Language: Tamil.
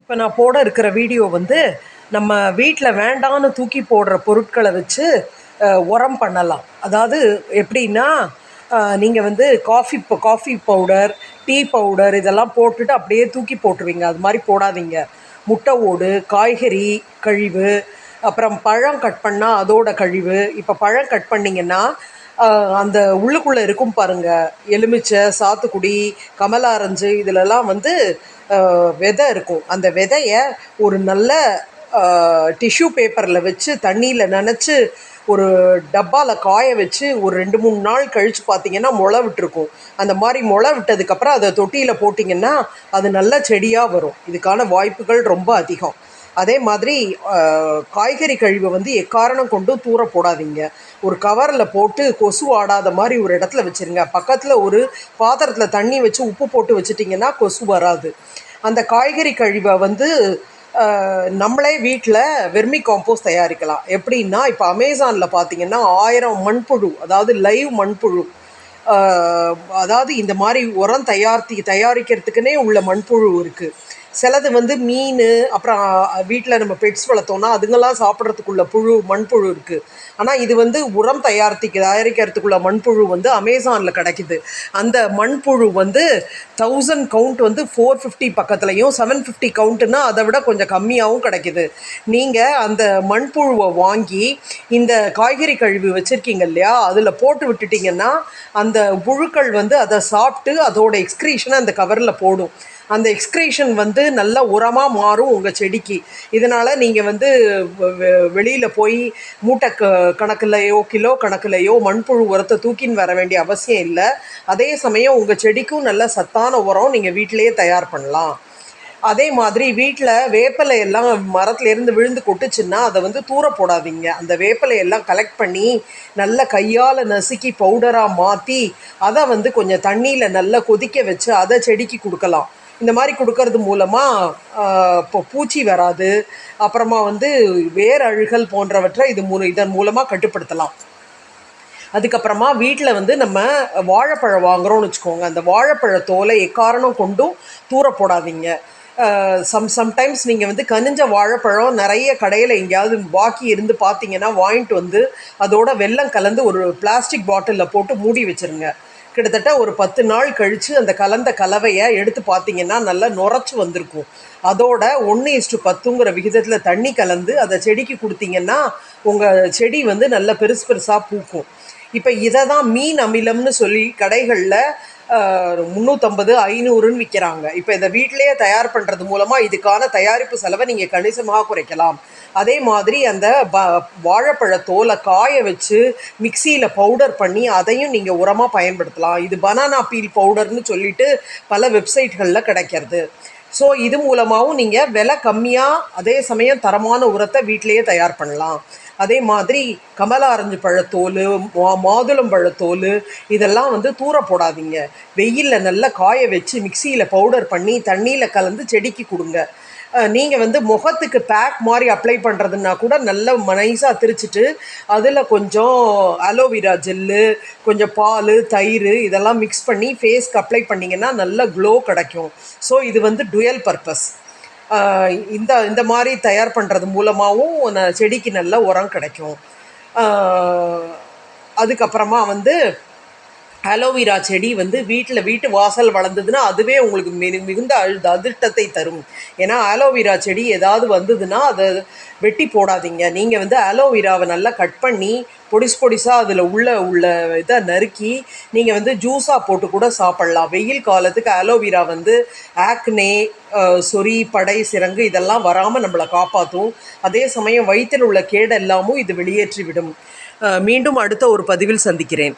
இப்போ நான் போட இருக்கிற வீடியோ வந்து நம்ம வீட்டில் வேண்டான்னு தூக்கி போடுற பொருட்களை வச்சு உரம் பண்ணலாம். அதாவது எப்படின்னா, நீங்கள் வந்து காஃபி பவுடர், டீ பவுடர் இதெல்லாம் போட்டுட்டு அப்படியே தூக்கி போட்டுருவீங்க. அது மாதிரி போடாதீங்க. முட்டை ஓடு, காய்கறி கழிவு, அப்புறம் பழம் கட் பண்ணால் அதோட கழிவு. இப்போ பழம் கட் பண்ணிங்கன்னா அந்த உள்ளுக்குள்ளே இருக்கும் பாருங்கள், எலுமிச்சை, சாத்துக்குடி, கமலா ஆரஞ்சு இதிலெல்லாம் வந்து விதை இருக்கும். அந்த விதையை ஒரு நல்ல டிஷ்யூ பேப்பரில் வச்சு தண்ணியில் நனைச்சி ஒரு டப்பாவில் காய வச்சு ஒரு 2-3 நாள் கழித்து பார்த்திங்கன்னா முளை விட்டுருக்கும். அந்த மாதிரி முளை விட்டதுக்கப்புறம் அதை தொட்டியில் போட்டிங்கன்னா அது நல்ல செடியாக வரும். இதுக்கான வாய்ப்புகள் ரொம்ப அதிகம். அதே மாதிரி காய்கறி கழிவை வந்து எக்காரணம் கொண்டும் தூர போடாதீங்க. ஒரு கவரில் போட்டு கொசு ஆடாத மாதிரி ஒரு இடத்துல வச்சுருங்க. பக்கத்தில் ஒரு பாத்திரத்தில் தண்ணி வச்சு உப்பு போட்டு வச்சுட்டிங்கன்னா கொசு வராது. அந்த காய்கறி கழிவை வந்து நம்மளே வீட்டில் வெர்மி காம்போஸ்ட் தயாரிக்கலாம். எப்படின்னா, இப்போ அமேசானில் பார்த்திங்கன்னா 1000 மண்புழு, அதாவது லைவ் மண்புழு, அதாவது இந்த மாதிரி உரம் தயாரிக்கிறதுக்குன்னே உள்ள மண்புழு இருக்குது. சிலது வந்து மீன், அப்புறம் வீட்டில் நம்ம பெட்ஸ் வளர்த்தோன்னா அதுங்கெல்லாம் சாப்பிட்றதுக்குள்ள மண்புழு இருக்குது. ஆனால் இது வந்து உரம் தயாரிக்கிறதுக்குள்ள மண்புழு வந்து அமேசானில் கிடைக்குது. அந்த மண்புழு வந்து 1000 கவுண்ட் வந்து 450 பக்கத்துலையும், 750 கவுண்ட்டுன்னா அதை விட கொஞ்சம் கம்மியாகவும் கிடைக்கிது. நீங்கள் அந்த மண்புழுவை வாங்கி இந்த காய்கறி கழிவு வச்சுருக்கீங்க இல்லையா, அதில் போட்டு விட்டுட்டிங்கன்னா அந்த புழுக்கள் வந்து அதை சாப்பிட்டு அதோட எக்ஸ்க்ரீஷனை அந்த கவரில் போடும். அந்த எக்ஸ்க்ரீஷன் வந்து நல்ல உரமாக மாறும் உங்கள் செடிக்கு. இதனால் நீங்கள் வந்து வெளியில் போய் மூட்டை கணக்குலையோ கிலோ கணக்குலையோ மண்புழு உரத்தை தூக்கின்னு வர வேண்டிய அவசியம் இல்லை. அதே சமயம் உங்கள் செடிக்கும் நல்ல சத்தான உரம் நீங்கள் வீட்டிலையே தயார் பண்ணலாம். அதே மாதிரி வீட்டில் வேப்பிலையெல்லாம் மரத்துலேருந்து விழுந்து கொட்டுச்சுன்னா அதை வந்து தூர போடாதீங்க. அந்த வேப்பிலையெல்லாம் கலெக்ட் பண்ணி நல்லா கையால் நசுக்கி பவுடராக மாற்றி அதை வந்து கொஞ்சம் தண்ணியில் நல்லா கொதிக்க வச்சு அதை செடிக்கு கொடுக்கலாம். இந்த மாதிரி கொடுக்கறது மூலமாக இப்போ பூச்சி வராது. அப்புறமா வந்து வேர் அழுகல் போன்றவற்றை இதன் மூலமாக கட்டுப்படுத்தலாம். அதுக்கப்புறமா வீட்டில் வந்து நம்ம வாழைப்பழம் வாங்குகிறோன்னு வச்சுக்கோங்க. அந்த வாழைப்பழ தோலை எக்காரணம் கொண்டும் தூர போடாதீங்க. சம்டைம்ஸ் நீங்கள் வந்து கனிஞ்ச வாழைப்பழம் நிறைய கடையில் எங்கேயாவது பாக்கி இருந்து பார்த்தீங்கன்னா வாங்கிட்டு வந்து அதோட வெல்லம் கலந்து ஒரு பிளாஸ்டிக் பாட்டிலில் போட்டு மூடி வச்சுருங்க. கிட்டத்தட்ட ஒரு 10 நாள் கழித்து அந்த கலந்த கலவையை எடுத்து பார்த்திங்கன்னா நல்லா நுரைச்சி வந்திருக்கும். அதோட 1:10ங்கிற விகிதத்தில் தண்ணி கலந்து அதை செடிக்கு கொடுத்தீங்கன்னா உங்கள் செடி வந்து நல்ல பெருசாக பூக்கும். இப்போ இதை தான் மீன் அமிலம்னு சொல்லி கடைகளில் 350, 500ன்னு விற்கிறாங்க. இப்போ இதை வீட்டிலேயே தயார் பண்ணுறது மூலமாக இதுக்கான தயாரிப்பு செலவை நீங்கள் கணிசமாக குறைக்கலாம். அதே மாதிரி அந்த வாழைப்பழத்தோலை காய வச்சு மிக்சியில் பவுடர் பண்ணி அதையும் நீங்கள் உரமாக பயன்படுத்தலாம். இது பனானா பீல் பவுடர்னு சொல்லிட்டு பல வெப்சைட்களில் கிடைக்கிறது. ஸோ இது மூலமாகவும் நீங்கள் விலை கம்மியாக அதே சமயம் தரமான உரத்தை வீட்டிலையே தயார் பண்ணலாம். அதே மாதிரி கமலா ஆரஞ்சு பழத்தோல், மாதுளம் பழத்தோல் இதெல்லாம் வந்து தூர போடாதீங்க. வெயிலில் நல்லா காய வச்சு மிக்சியில் பவுடர் பண்ணி தண்ணியில் கலந்து செடிக்கு கொடுங்க. நீங்கள் வந்து முகத்துக்கு பேக் மாதிரி அப்ளை பண்ணுறதுன்னா கூட நல்ல நைஸாக திரிச்சிட்டு அதில் கொஞ்சம் அலோவேரா ஜெல்லு, கொஞ்சம் பால், தயிர் இதெல்லாம் மிக்ஸ் பண்ணி ஃபேஸ்க்கு அப்ளை பண்ணிங்கன்னா நல்ல க்ளோ கிடைக்கும். ஸோ இது வந்து டுயல் பர்பஸ். இந்த மாதிரி தயார் பண்ணுறது மூலமாகவும் செடிக்கு நல்ல உரம் கிடைக்கும். அதுக்கப்புறமா வந்து அலோவேரா செடி வந்து வீட்டு வாசல் வளர்ந்ததுன்னா அதுவே உங்களுக்கு மிகுந்த அதிர்ஷ்டத்தை தரும். ஏன்னா அலோவேரா செடி ஏதாவது வந்ததுன்னா அதை வெட்டி போடாதீங்க. நீங்கள் வந்து அலோவேராவை நல்லா கட் பண்ணி பொடிசாக அதில் உள்ள இதை நறுக்கி நீங்கள் வந்து ஜூஸாக போட்டு கூட சாப்பிட்லாம். வெயில் காலத்துக்கு அலோவேரா வந்து ஆக்னே, சொறி, படை, சிரங்கு இதெல்லாம் வராமல் நம்மளை காப்பாற்றும். அதே சமயம் வயிற்றில் உள்ள கேடெல்லாமும் இது வெளியேற்றி விடும். மீண்டும் அடுத்த ஒரு பதிவில் சந்திக்கிறேன்.